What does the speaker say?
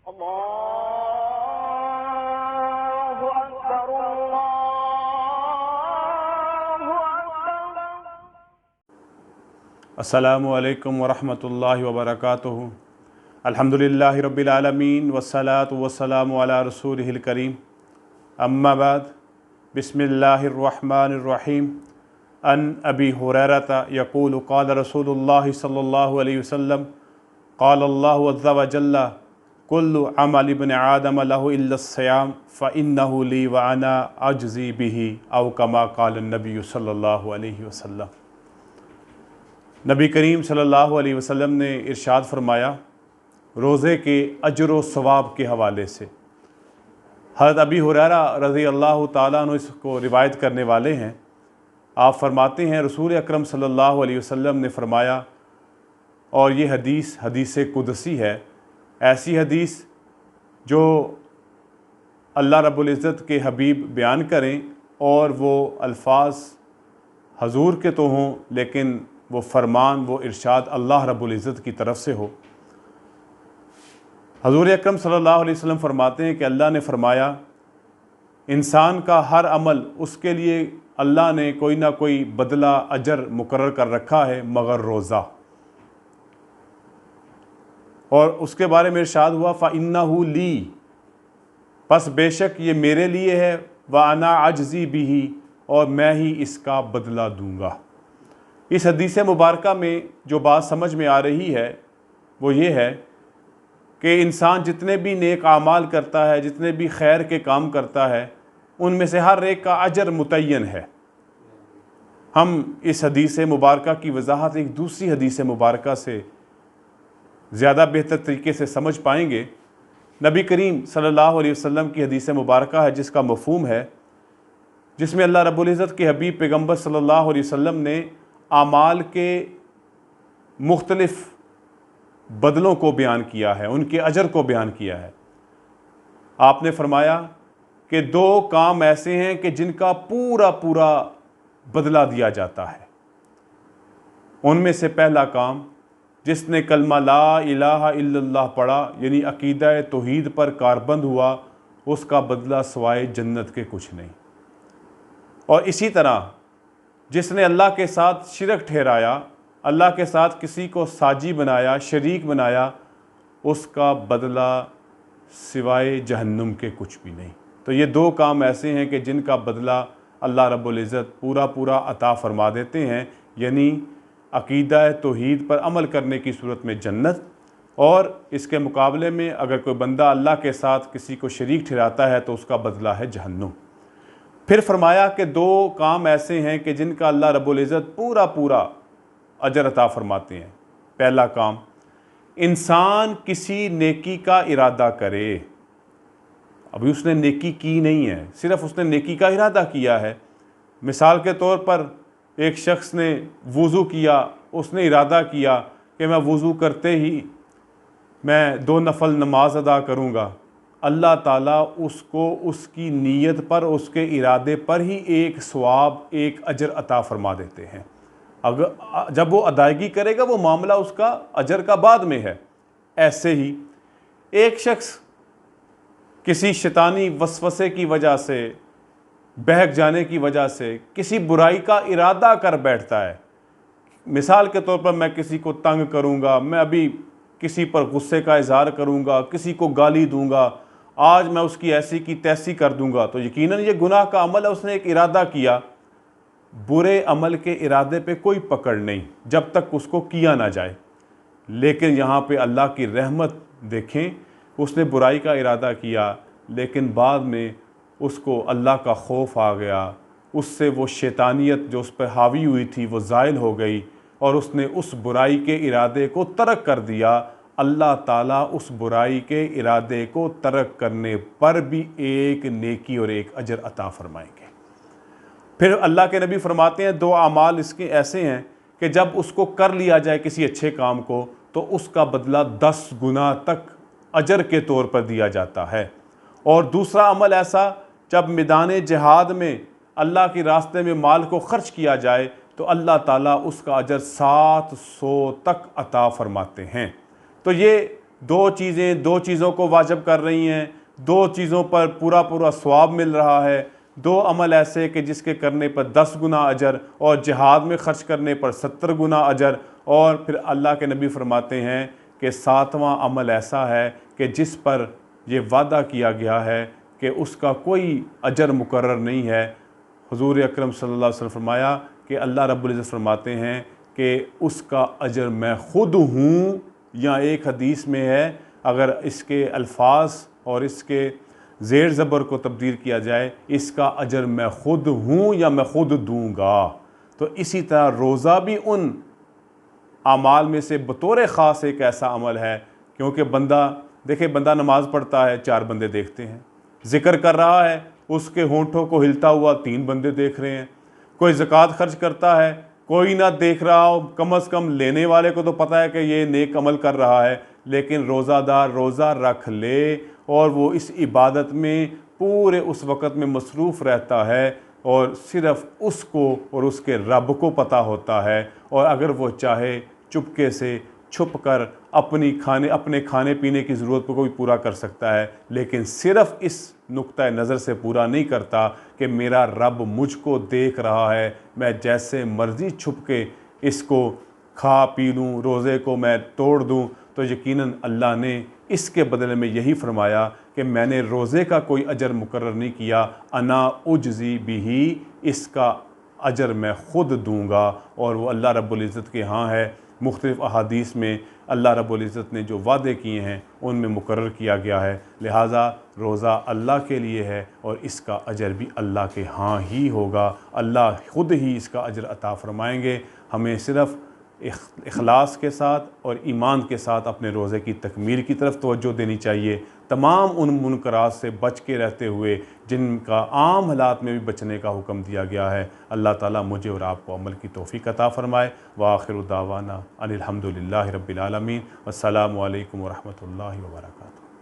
अल्लाहु अकबर, अल्लाहु अकबर। अस्सलामु अलैकुम वरहमतुल्लाहि वबरकातुहू। अल्हम्दुलिल्लाहि रब्बिल आलमीन वस्सलातु वस्सलामु अला रसूलिहिल करीम। अम्मा बाद, बिस्मिल्लाहिर्रहमानिर्रहीम। अन अबी हुरैरता यक़ूलु क़ाल रसूलुल्लाहि सल्लल्लाहु अलैहि वसल्लम क़ालल्लाहु अज़्ज़ा व जल्ला कुल्लु अमल इब्न आदम लहु इल्लस्सियाम फ़इन्नहु ली व अना अज्ज़ी बिही औ कमा क़ाल नबी सल्लल्लाहु अलैहि वसल्लम। नबी करीम सल्लल्लाहु अलैहि वसल्लम ने इरशाद फरमाया, रोज़े के अजर व सवाब के हवाले से। हज़रत अबी हुरैरा रज़ी अल्लाह ताला अन्हु इसको रिवायत करने वाले हैं। आप फरमाते हैं, रसूल अकरम सल्लल्लाहु अलैहि वसल्लम ने फरमाया, और ये हदीस हदीस कुदसी है, ऐसी हदीस जो अल्लाह रब्बुल इज़्ज़त के हबीब बयान करें और वो अल्फाज हजूर के तो हों, लेकिन वो फरमान, वो इरशाद अल्लाह रब्बुल इज़्ज़त की तरफ से हो। हजूर अकरम सल्लल्लाहु अलैहि वसल्लम फरमाते हैं कि अल्लाह ने फरमाया, इंसान का हर अमल उसके लिए अल्लाह ने कोई ना कोई बदला अजर मुकर्रर कर रखा है मगर रोज़ा। और उसके बारे में इरशाद हुआ, फ़इन्नहु ली, बस बेशक ये मेरे लिए है, व अना अज्ज़ी बिही, और मैं ही इसका बदला दूँगा। इस हदीस मुबारका में जो बात समझ में आ रही है वो ये है कि इंसान जितने भी नेक आमाल करता है, जितने भी खैर के काम करता है, उनमें से हर एक का अजर मुतय्यन है। हम इस हदीस मुबारका की वजाहत एक दूसरी हदीस मुबारका से ज़्यादा बेहतर तरीके से समझ पाएंगे। नबी करीम सल्लल्लाहु अलैहि वसल्लम की हदीस मुबारका है जिसका मफ़हूम है, जिसमें अल्लाह रब्बुल इज़्ज़त के हबीब पैगम्बर सल्लल्लाहु अलैहि वसल्लम ने आमाल के मुख्तलिफ़ बदलों को बयान किया है, उनके अजर को बयान किया है। आपने फरमाया कि दो काम ऐसे हैं कि जिनका पूरा पूरा बदला दिया जाता है। उनमें से पहला काम, जिसने कलमा ला इलाहा इल्लल्लाह पढ़ा, यानी अकीदा तौहीद पर कारबंद हुआ, उसका बदला सवाए जन्नत के कुछ नहीं। और इसी तरह जिसने अल्लाह के साथ शिरक ठहराया, अल्लाह के साथ किसी को साजी बनाया, शरीक बनाया, उसका बदला सिवाय जहन्नुम के कुछ भी नहीं। तो ये दो काम ऐसे हैं कि जिनका बदला अल्लाह रब्बुल इज़्ज़त पूरा पूरा अता फ़रमा देते हैं, यानी अकीदा तौहीद पर अमल करने की सूरत में जन्नत, और इसके मुकाबले में अगर कोई बंदा अल्लाह के साथ किसी को शरीक ठहराता है तो उसका बदला है जहन्नुम। फिर फरमाया कि दो काम ऐसे हैं कि जिनका अल्लाह रब्बुल इज़्ज़त पूरा पूरा अजर अता फरमाते हैं। पहला काम, इंसान किसी नेकी का इरादा करे, अभी उसने नेकी की नहीं है, सिर्फ उसने नेकी का इरादा किया है। मिसाल के तौर पर एक शख्स ने वुज़ू किया, उसने इरादा किया कि मैं वुज़ू करते ही मैं 2 नफल नमाज अदा करूँगा। अल्लाह ताला उसको उसकी नीयत पर, उसके इरादे पर ही एक सवाब, एक अजर अता फरमा देते हैं। अगर जब वो अदायगी करेगा वो मामला उसका अजर का बाद में है। ऐसे ही एक शख्स किसी शैतानी वसवसे की वजह से, बहक जाने की वजह से किसी बुराई का इरादा कर बैठता है। मिसाल के तौर पर मैं किसी को तंग करूँगा, मैं अभी किसी पर गुस्से का इजहार करूँगा, किसी को गाली दूँगा, आज मैं उसकी ऐसी की तैसी कर दूँगा, तो यकीनन ये गुनाह का अमल है। उसने एक इरादा किया, बुरे अमल के इरादे पे कोई पकड़ नहीं जब तक उसको किया ना जाए। लेकिन यहाँ पे अल्लाह की रहमत देखें, उसने बुराई का इरादा किया लेकिन बाद में उसको अल्लाह का खौफ आ गया, उससे वो शैतानियत जो उस पर हावी हुई थी वो ज़ाइल हो गई, और उसने उस बुराई के इरादे को तर्क कर दिया। अल्लाह ताला उस बुराई के इरादे को तर्क करने पर भी एक नेकी और एक अजर अता फरमाएंगे। फिर अल्लाह के नबी फरमाते हैं, दो अमाल इसके ऐसे हैं कि जब उसको कर लिया जाए किसी अच्छे काम को, तो उसका बदला 10 गुना तक अजर के तौर पर दिया जाता है। और दूसरा अमल ऐसा, जब मैदान जिहाद में अल्लाह के रास्ते में माल को खर्च किया जाए तो अल्लाह ताला उसका अजर 700 तक अता फरमाते हैं। तो ये दो चीज़ों को वाजिब कर रही हैं, 2 चीज़ों पर पूरा पूरा सवाब मिल रहा है, 2 अमल ऐसे कि जिसके करने पर 10 गुना अजर और जिहाद में ख़र्च करने पर 70 गुना अजर। और फिर अल्लाह के नबी फरमाते हैं कि 7वां अमल ऐसा है कि जिस पर यह वादा किया गया है कि उसका कोई अजर मुकर्रर नहीं है। हुज़ूर अकरम सल्लल्लाहु अलैहि वसल्लम फरमाया कि अल्लाह रब्बुल इज़्ज़त फरमाते हैं कि उसका अजर मैं ख़ुद हूँ, या एक हदीस में है अगर इसके अल्फाज और इसके ज़ेर ज़बर को तब्दील किया जाए, इसका अजर मैं ख़ुद हूँ या मैं ख़ुद दूँगा। तो इसी तरह रोज़ा भी उन आमाल में से बतौर ख़ास एक ऐसा अमल है, क्योंकि बंदा नमाज़ पढ़ता है, 4 बंदे देखते हैं, ज़िक्र कर रहा है, उसके होंठों को हिलता हुआ 3 बंदे देख रहे हैं। कोई ज़कात खर्च करता है, कोई ना देख रहा हो, कम अज़ कम लेने वाले को तो पता है कि ये नेक अमल कर रहा है, लेकिन रोज़ादार रोज़ा रख ले और वो इस इबादत में पूरे उस वक़्त में मसरूफ़ रहता है और सिर्फ़ उसको और उसके रब को पता होता है। और अगर वो चाहे चुपके से छुप कर अपने खाने पीने की ज़रूरत को भी पूरा कर सकता है, लेकिन सिर्फ़ इस नुक्ता नज़र से पूरा नहीं करता कि मेरा रब मुझको देख रहा है, मैं जैसे मर्ज़ी छुप के इसको खा पी लूँ, रोज़े को मैं तोड़ दूँ, तो यकीनन अल्लाह ने इसके बदले में यही फरमाया कि मैंने रोज़े का कोई अजर मुकर्रर नहीं किया, अना उज्ज़ी बिही, इसका अजर मैं ख़ुद दूँगा। और वो अल्लाह रब्बुल इज़्ज़त के यहाँ है। मुख्तलिफ़ अहादीस में अल्लाह रब्बुल इज़्ज़त ने जो वादे किए हैं उनमें मुकर्रर किया गया है। लिहाजा रोज़ा अल्लाह के लिए है और इसका अजर भी अल्लाह के यहाँ ही होगा। अल्लाह ख़ुद ही इसका अजर अता फ़रमाएँगे। हमें सिर्फ़ इखलास के साथ और ईमान के साथ अपने रोज़े की तकमील की तरफ तवज्जो देनी चाहिए, तमाम उन मुनकरात से बच के रहते हुए जिनका आम हालात में भी बचने का हुक्म दिया गया है। अल्लाह ताला मुझे और आपको अमल की तौफ़ीक़ अता फ़रमाए। व आखिरु दावाना अनिल हम्दुलिल्लाहि रब्बिल आलमीन। अस्सलामु अलैकुम व रहमतुल्लाहि व बरकातुहू।